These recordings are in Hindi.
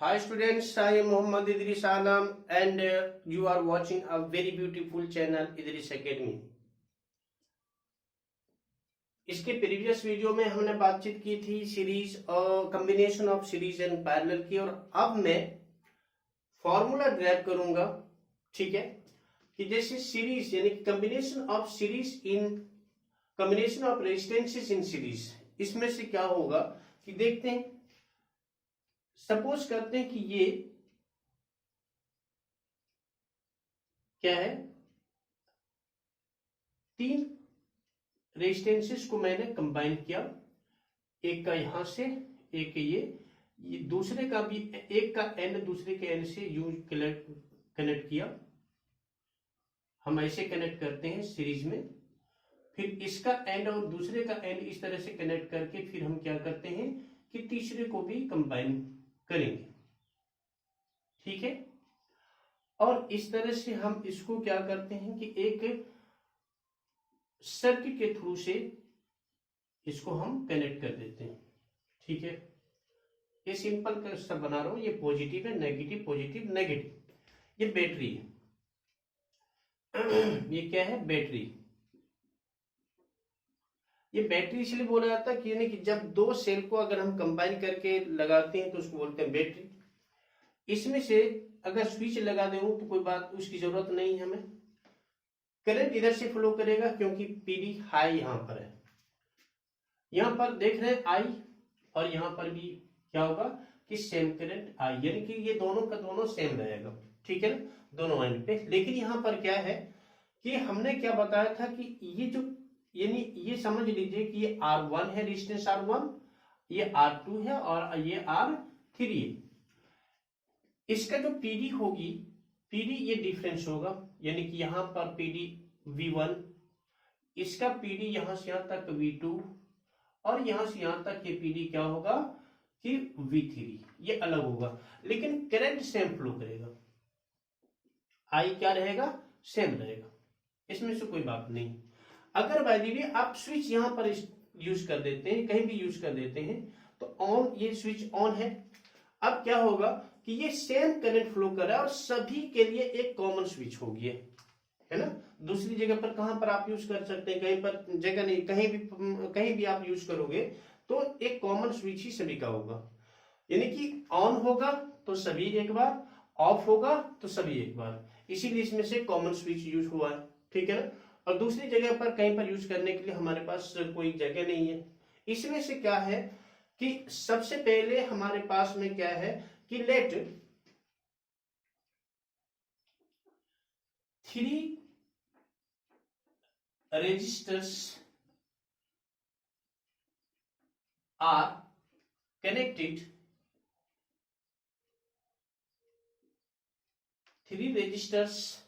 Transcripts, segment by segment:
Hi students, I am Muhammad Idris Alam and you are watching a very beautiful channel Idris Academy. इसके प्रीवियस वीडियो में हमने बातचीत की थी सीरीज और combination of series and parallel की, और अब मैं फॉर्मूला ड्राइव करूंगा, ठीक है, कि जैसे सीरीज यानी combination of series in combination of resistances in series, इसमें से क्या होगा कि देखते हैं। सपोज करते हैं कि ये क्या है, तीन रेजिस्टेंसेस को मैंने कंबाइन किया, एक का यहां से, एक ये दूसरे का भी, एक का एंड दूसरे के एंड से यूज कनेक्ट किया। हम ऐसे कनेक्ट करते हैं सीरीज में, फिर इसका एंड और दूसरे का एंड इस तरह से कनेक्ट करके फिर हम क्या करते हैं कि तीसरे को भी कंबाइन करेंगे, ठीक है। और इस तरह से हम इसको क्या करते हैं कि एक सर्किट के थ्रू से इसको हम कनेक्ट कर देते हैं, ठीक है। ये सिंपल सब बना रहा हूं, ये पॉजिटिव है, नेगेटिव, पॉजिटिव, नेगेटिव। ये बैटरी है, ये क्या है, बैटरी। ये बैटरी इसलिए बोला जाता है कि यानी कि जब दो सेल को अगर हम कंबाइन करके लगाते हैं तो उसको बोलते हैं बैटरी। इसमें से अगर स्विच लगा दें तो कोई बात उसकी जरूरत नहीं है हमें, करंट इधर से फ्लो करेगा क्योंकि पीडी हाई यहां पर है। यहां पर देख रहे हैं आई, और यहां पर भी क्या होगा कि सेम करंट आई, यानी कि ये दोनों का दोनों सेम रहेगा, ठीक है ना, दोनों एंड पे। लेकिन यहां पर क्या है कि हमने क्या बताया था कि ये जो, यानी ये समझ लीजिए कि ये R1 है, रेजिस्टेंस R1, ये R2 है और ये R3 है। इसका जो पीडी होगी, पीडी ये डिफरेंस होगा, यानी कि यहां पर पीडी V1, इसका पीडी यहां से यहां तक V2, और यहां से यहां तक ये पीडी क्या होगा कि V3, ये अलग होगा, लेकिन करंट सेम फ्लो करेगा। आई क्या रहेगा, सेम रहेगा, इसमें से कोई बात नहीं। अगर बाय द वे आप स्विच यहां पर यूज कर देते हैं, कहीं भी यूज कर देते हैं, तो ऑन, ये स्विच ऑन है। अब क्या होगा कि ये सेम करंट फ्लो कर रहा है और सभी के लिए एक कॉमन स्विच होगी, है ना। दूसरी जगह पर कहां पर आप यूज कर सकते हैं, कहीं पर जगह नहीं, कहीं भी आप यूज करोगे तो एक कॉमन स्विच ही सभी का होगा, यानी कि ऑन होगा तो सभी एक बार, ऑफ होगा तो सभी एक बार, इसीलिए इसमें से कॉमन स्विच यूज हुआ है, ठीक है ना। और दूसरी जगह पर कहीं पर यूज करने के लिए हमारे पास कोई जगह नहीं है। इसमें से क्या है कि सबसे पहले हमारे पास में क्या है कि let 3 resistors are connected, 3 resistors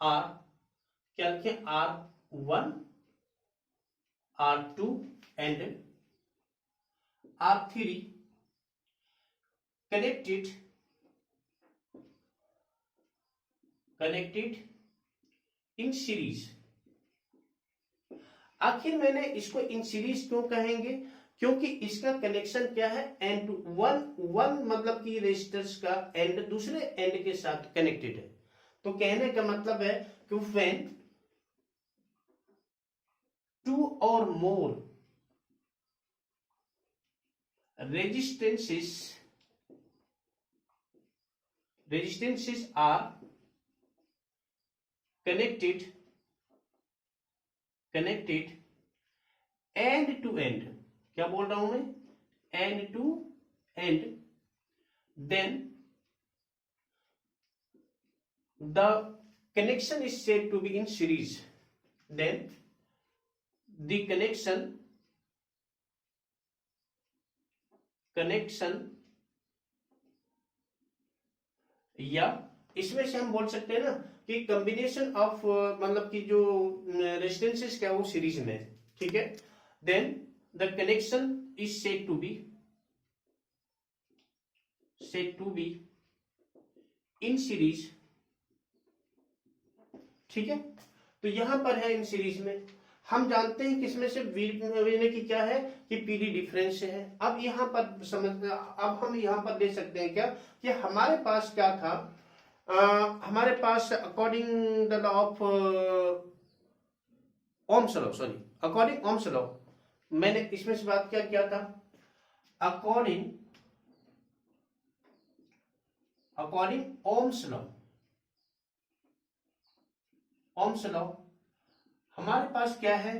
are क्या लिखे, R1, R2 and R3 connected in series. आखिर मैंने इसको इन सीरीज क्यों कहेंगे, क्योंकि इसका कनेक्शन क्या है, एंड टू वन मतलब कि रेजिस्टर्स का एंड दूसरे एंड के साथ कनेक्टेड है। तो कहने का मतलब है कि when 2 or more resistances are connected end to end, क्या बोल रहा हूं मैं, end to end, then the connection is said to be in series, then the connection या इसमें से हम बोल सकते हैं ना कि कॉम्बिनेशन ऑफ, मतलब कि जो रेजिस्टेंसेस क्या वो सीरीज में है, ठीक है। Then the connection is said to be in series, ठीक है। तो यहां पर है इन सीरीज में, हम जानते हैं कि इसमें से यानी कि क्या है कि पीडी डिफरेंस है। अब यहाँ पर अब हम यहाँ पर ले सकते हैं क्या कि हमारे पास क्या था, हमारे पास according the law of Ohm's law, sorry according Ohm's law, मैंने इसमें से बात क्या किया था, according Ohm's law, Ohm's law हमारे पास क्या है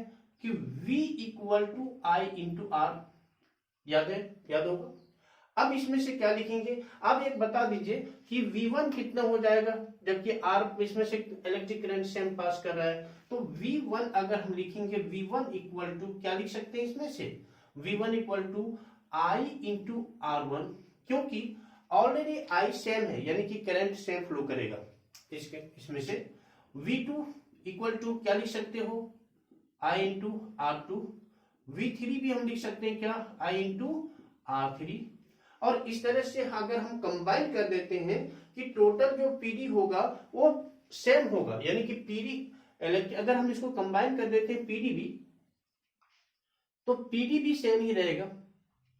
कि V equal to I into R, याद है, याद होगा। अब इसमें से क्या लिखेंगे, अब एक बता दीजिए कि V1 कितना हो जाएगा, जबकि R इसमें से इलेक्ट्रिक करंट सेम पास कर रहा है, तो V1 अगर हम लिखेंगे V1 इक्वल टू क्या लिख सकते हैं इसमें से, V1 equal to I into R1, क्योंकि ऑलरेडी I सेम है यानी कि करंट सेम फ्लो करेगा। इसमें से V2 इक्वल टू क्या लिख सकते हो, I इंटू R2, V3 भी हम लिख सकते हैं क्या, I इंटू R3, और इस तरह से अगर हम कंबाइन कर देते हैं कि टोटल जो पीडी होगा वो सेम होगा, यानी कि पीडी अगर हम इसको कंबाइन कर देते हैं पीडी भी, तो पीडी भी सेम ही रहेगा,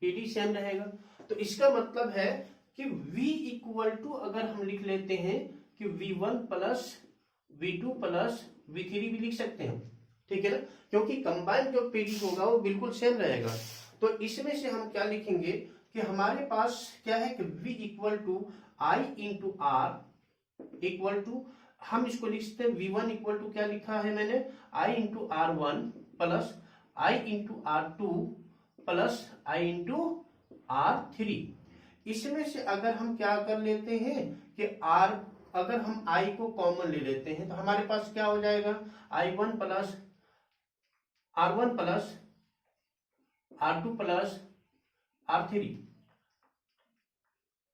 पीडी सेम रहेगा। तो इसका मतलब है कि V इक्वल टू अगर हम लिख लेते हैं कि V1 plus V2 plus V3 भी लिख सकते हैं, ठीक है ना, क्योंकि कंबाइन जो पीडी होगा वो बिल्कुल सेम रहेगा। तो इसमें से हम क्या लिखेंगे कि हमारे पास क्या है कि V equal to I into R equal to, हम इसको लिख सकते हैं V1 इक्वल टू क्या लिखा है मैंने, आई इंटू R1 प्लस आई इंटू R2 प्लस आई इंटू R3। इसमें से अगर हम क्या कर लेते हैं कि R, अगर हम I को कॉमन ले लेते हैं तो हमारे पास क्या हो जाएगा, I1 plus R1 plus R2 plus R3।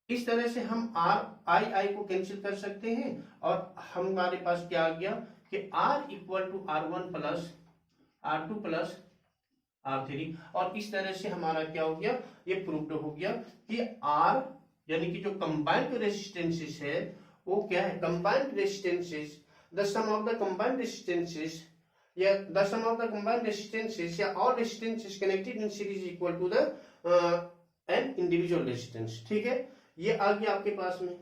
इस तरह से हम I को कैंसिल कर सकते हैं और हमारे पास क्या आ गया कि R equal to R1 plus R2 plus R3, और इस तरह से हमारा क्या हो गया, ये प्रूव्ड हो गया कि R यानी कि जो कंबाइंड रेजिस्टेंसेस है वो क्या है, combined resistances, the sum of the combined resistances या the sum of the combined resistances या all resistances connected in series equal to the n individual resistance. ठीक है, ये आ गया आपके पास में।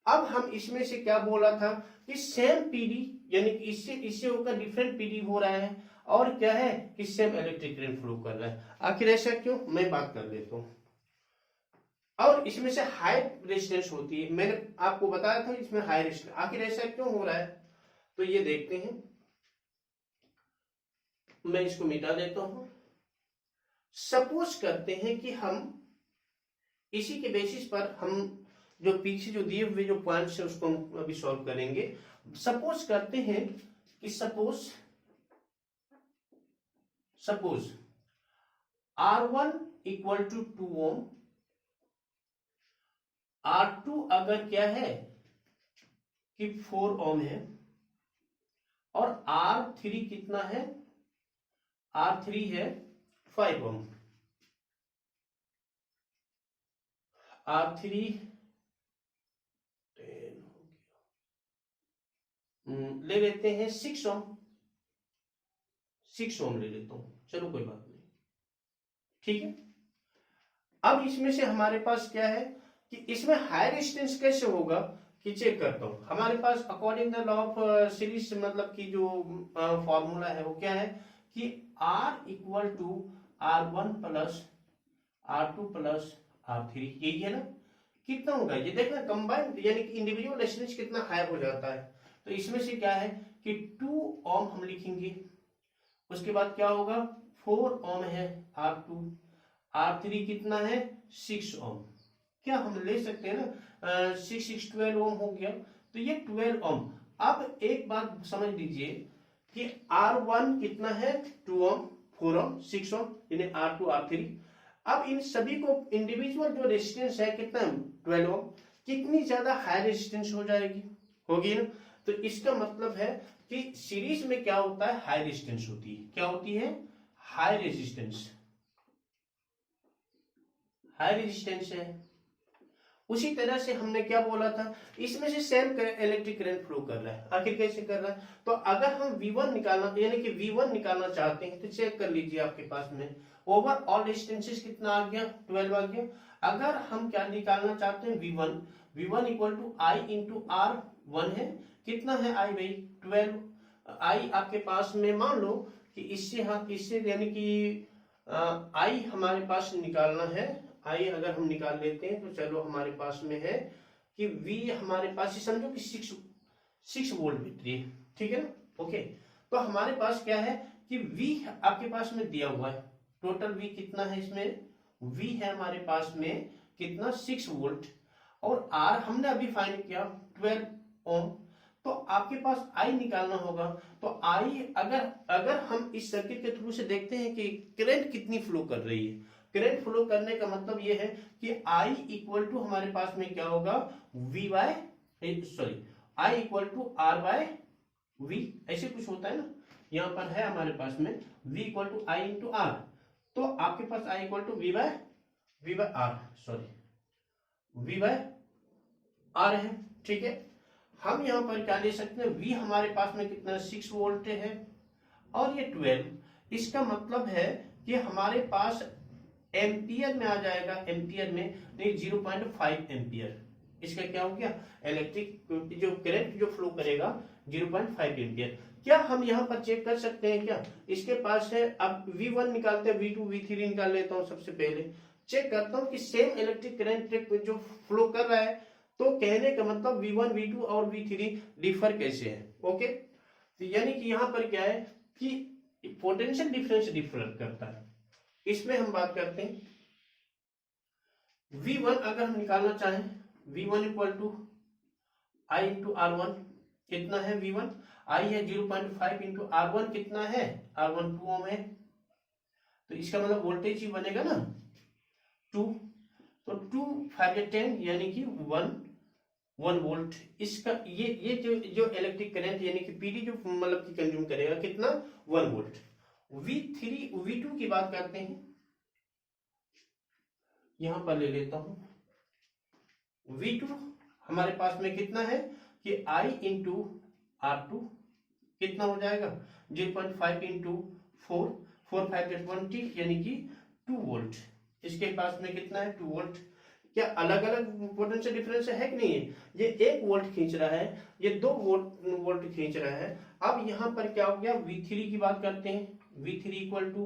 अब हम इसमें से क्या बोला था कि सेम पीडी यानी कि इससे होकर डिफरेंट पीडी हो रहा है और क्या है कि सेम इलेक्ट्रिक करंट फ्लो कर रहा है। आखिर ऐसा क्यों, मैं बात कर लेता हूं। और इसमें से हाई रेजिस्टेंस होती है, मैंने आपको बताया था इसमें हाई रेजिस्टेंस, आखिर ऐसा क्यों हो रहा है, तो ये देखते हैं। मैं इसको मिटा देता हूं। सपोज करते हैं कि हम इसी के बेसिस पर हम जो पीछे जो दिए हुए जो पॉइंट्स है उसको हम अभी सॉल्व करेंगे। सपोज करते हैं कि suppose R1 equal to 2 Om, R2 अगर क्या है कि 4 ओम है और R3 कितना है, R3 है 5 ओम। R3 ले लेते हैं 6 ओम, 6 ओम ले लेता हूं, चलो कोई बात नहीं, ठीक है। अब इसमें से हमारे पास क्या है कि इसमें हाई रेजिस्टेंस कैसे होगा कि चेक करता हूं। हमारे पास according the law of series मतलब कि जो फॉर्मूला है वो क्या है कि R equal to R1 plus R2 plus R3, यही है ना। कितना होगा ये देखना, कंबाइंड यानी कि इंडिविजुअल रेजिस्टेंस कितना हाई हो जाता है। तो इसमें से क्या है कि 2 ओम हम लिखेंगे, उसके बाद क्या होगा 4 ओम है R2, R3 कितना है 6 ओम। क्या हम ले सकते हैं ना 6 6 12 ओम हो गया, तो ये 12 ओम। अब एक बात समझ लीजिए कि R1 कितना है 2 ओम, 4 ओम, 6 ओम, यानी R2 R3। अब इन सभी को इंडिविजुअल जो रेजिस्टेंस है कितना 12 ओम, कितनी ज्यादा हाई रेजिस्टेंस हो जाएगी, होगी ना। तो इसका मतलब है कि सीरीज में क्या होता है, हाई रेजिस्टेंस होती है। क्या होती है, हाई रेजिस्टेंस, हाई रेजिस्टेंस है। उसी तरह से हमने क्या बोला था, इसमें से सेम इलेक्ट्रिक करंट फ्लो कर रहा है। आखिर कैसे कर रहा है, तो अगर हम V1 निकालना यानी कि V1 निकालना चाहते हैं तो चेक कर लीजिए आपके पास में ओवर ऑल डिस्टेंसेस कितना आ गया, 12 आ गया। अगर हम क्या निकालना चाहते हैं V1 equal to I into R1 है, कितना है I भाई 12। I आपके पास में मान लो कि इससे यानी कि I हमारे पास निकालना है, I अगर हम निकाल लेते हैं तो चलो हमारे पास में है कि V हमारे पास समझो कि 6 वोल्ट बैटरी है, ठीक है ना। ओके, तो हमारे पास क्या है कि V आपके पास में दिया हुआ है, टोटल V कितना है, इसमें V है हमारे पास में कितना 6 वोल्ट, और R हमने अभी फाइंड किया 12 ओम। तो आपके पास I निकालना होगा। तो I अगर हम इस सर्किट के थ्रू से देखते हैं कि करंट कितनी फ्लो कर रही है, करंट फ्लो करने का मतलब ये है कि I इक्वल टू हमारे पास में क्या होगा I equal to R by V, ऐसे कुछ होता है ना। यहाँ पर है हमारे पास में V equal to I into R, तो आपके पास I equal to V by R है, ठीक है। हम यहाँ पर क्या ले सकते हैं, V हमारे पास में कितना 6 वोल्ट है और ये 12, इसका मतलब है कि हमारे पास एम्पियर में आ जाएगा, एम्पियर में नहीं 0.5 एम्पियर। इसका क्या हो गया, इलेक्ट्रिक जो करंट जो फ्लो करेगा 0.5 एम्पियर। क्या हम यहाँ पर चेक कर सकते हैं क्या, इसके पास है। अब V1 निकालते हैं, V2 V3 निकाल लेता हूँ। सबसे पहले चेक करता हूँ कि सेम इलेक्ट्रिक करंट जो फ्लो कर रहा है, तो कहने का मतलब V1 V2 और V3 डिफर कैसे है। ओके, तो यानी कि यहाँ पर क्या है कि पोटेंशियल डिफरेंस डिफर करता है। इसमें हम बात करते हैं V1 अगर हम निकालना चाहें, V1 equal to I into R1, कितना है V1, I है 0.5 इंटू R1, कितना है R1 2 ओम है, तो इसका मतलब वोल्टेज ही बनेगा ना 2, तो 2 5 10 यानी कि 1 वोल्ट। इसका ये जो इलेक्ट्रिक करंट यानी कि पीडी जो मतलब कि कंज्यूम करेगा कितना 1 वोल्ट। V2 की बात करते हैं, यहां पर ले लेता हूं। V2 हमारे पास में कितना है कि I इंटू R2 कितना हो जाएगा 0.5 इंटू 4 5 20 यानी कि 2 वोल्ट। इसके पास में कितना है 2 वोल्ट। क्या अलग अलग पोटेंशियल डिफरेंस है कि नहीं है, ये 1 वोल्ट खींच रहा है, ये 2 वोल्ट खींच रहा है। अब यहां पर क्या हो गया, V3 की बात करते हैं। V3 equal to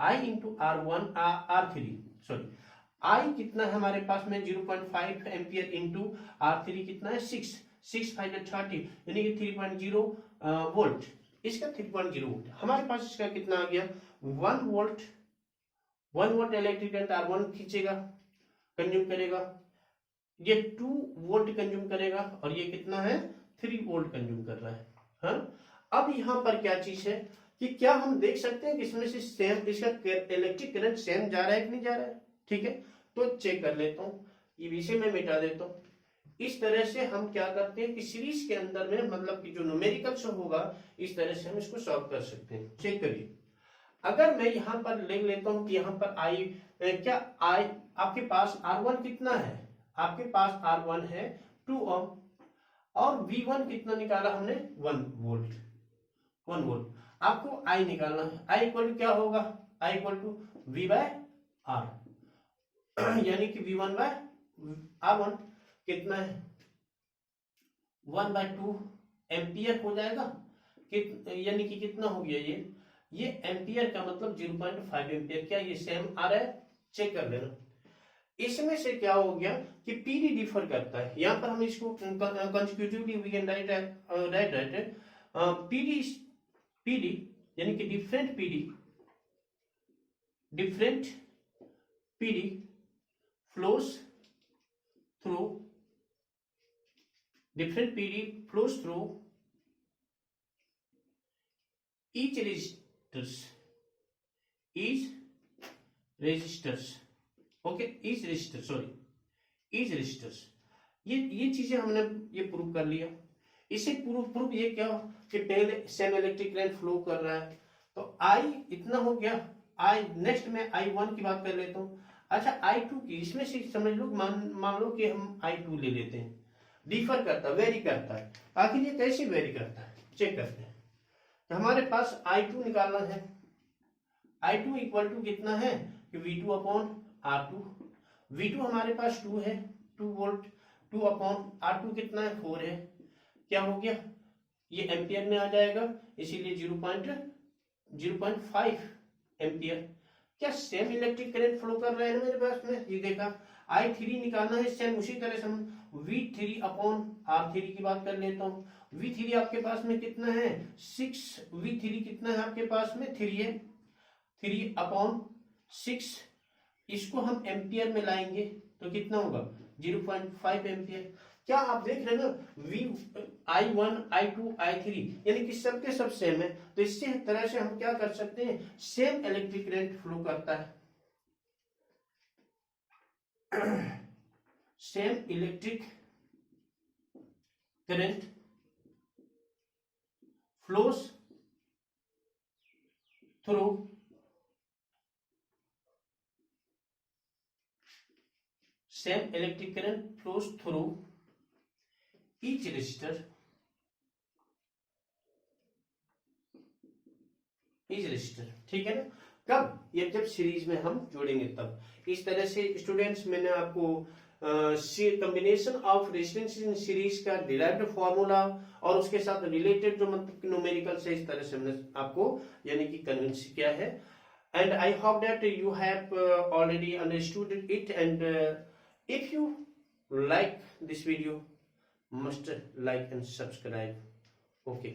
I into R3 sorry I कितना है हमारे पास में 0.5 एम्पियर इंटू R3 कितना है 6 5 30 यानी कि 3.0 वोल्ट। इसका 3.0 वोल्ट हमारे पास, इसका कितना आ गया 1 वोल्ट इलेक्ट्रिक करंट R1 खींचेगा, कंज्यूम करेगा, ये 2 वोल्ट कंज्यूम करेगा, और ये कितना है 3 वोल्ट कंज्यूम कर रहा है। हाँ, अब यहाँ पर क्या चीज है कि क्या हम देख सकते हैं कि इसमें से सेम इसका इलेक्ट्रिक करंट सेम जा रहा है कि नहीं जा रहा है, ठीक है। तो चेक कर लेता हूँ, ये विषय में मिटा देता हूँ। इस तरह से हम क्या करते हैं कि सीरीज के अंदर में मतलब कि जो न्यूमेरिकल्स होगा, इस तरह से हम इसको सॉल्व कर सकते हैं। चेक करिए, अगर मैं यहाँ पर लिख लेता हूँ कि यहाँ पर I आपके पास R1 कितना है, आपके पास R1 है 2 ओम, और V1 कितना निकाला हमने 1 वोल्ट। आपको I निकालना है। I इक्वल टू क्या होगा, I equal to V by R यानी कि V1 बाय R1 कितना है 1/2 एम्पियर हो जाएगा। यानी कि कितना हो गया ये एम्पियर का मतलब 0.5 एम्पियर। क्या ये सेम आ रहा है, चेक कर लेना। इसमें से क्या हो गया कि पीडी डिफर करता है। यहाँ पर हम इसको consecutively we can write PD यानी कि different PD flows through each resistors। ये चीजें हमने ये प्रूव कर लिया। इसे प्रूफ ये क्या कि पहले सेम इलेक्ट्रिक करंट फ्लो कर रहा है, तो I इतना हो गया। नेक्स्ट में I1 की बात कर लेता हूँ। अच्छा I2 की इसमें से समझ लो, मान लो कि हम I2 ले लेते हैं, डिफर करता है, वेरी करता है। आखिर ये कैसे वेरी करता है, चेक करते हैं। तो हमारे पास I2 निकालना है, I2 इक्वल टू कितना है कि V2 अपॉन R2। V2 हमारे पास 2 है, 2 वोल्ट, 2 अपॉन R2 कितना है 4 है। क्या हो गया, ये एम्पियर में आ जाएगा, इसीलिए 0.05 एम्पियर। क्या सेम इलेक्ट्रिक करंट फ्लो कर रहा है मेरे पास में, ये देखा। I3 निकालना है, सेम उसी तरह से हम V3 अपॉन R3 की बात कर लेता हूँ। V3 आपके पास में कितना है 6, V3 कितना है आपके पास में 3 है, 3 अपॉन 6, इसको हम एम्पियर में लाएंगे तो कितना होगा 0.5 एम्पियर। क्या आप देख रहे हैं ना, I1 I2 I3 यानी कि सबके सब सेम है, तो इसी तरह से हम क्या कर सकते हैं, सेम इलेक्ट्रिक करंट फ्लो करता है, same electric current flows through same electric current flows through each resistor, ठीक है ना। कब, ये जब सीरीज में हम जोड़ेंगे तब। इस तरह से स्टूडेंट्स मैंने आपको combination of resistance in series का डिराइव्ड फॉर्मूला और उसके साथ रिलेटेड जो मतलब न्यूमेरिकल से इस तरह से मैंने आपको यानी कि कन्विंस किया है। And I hope that you have already understood it, and if you like this video, must like and subscribe. Okay.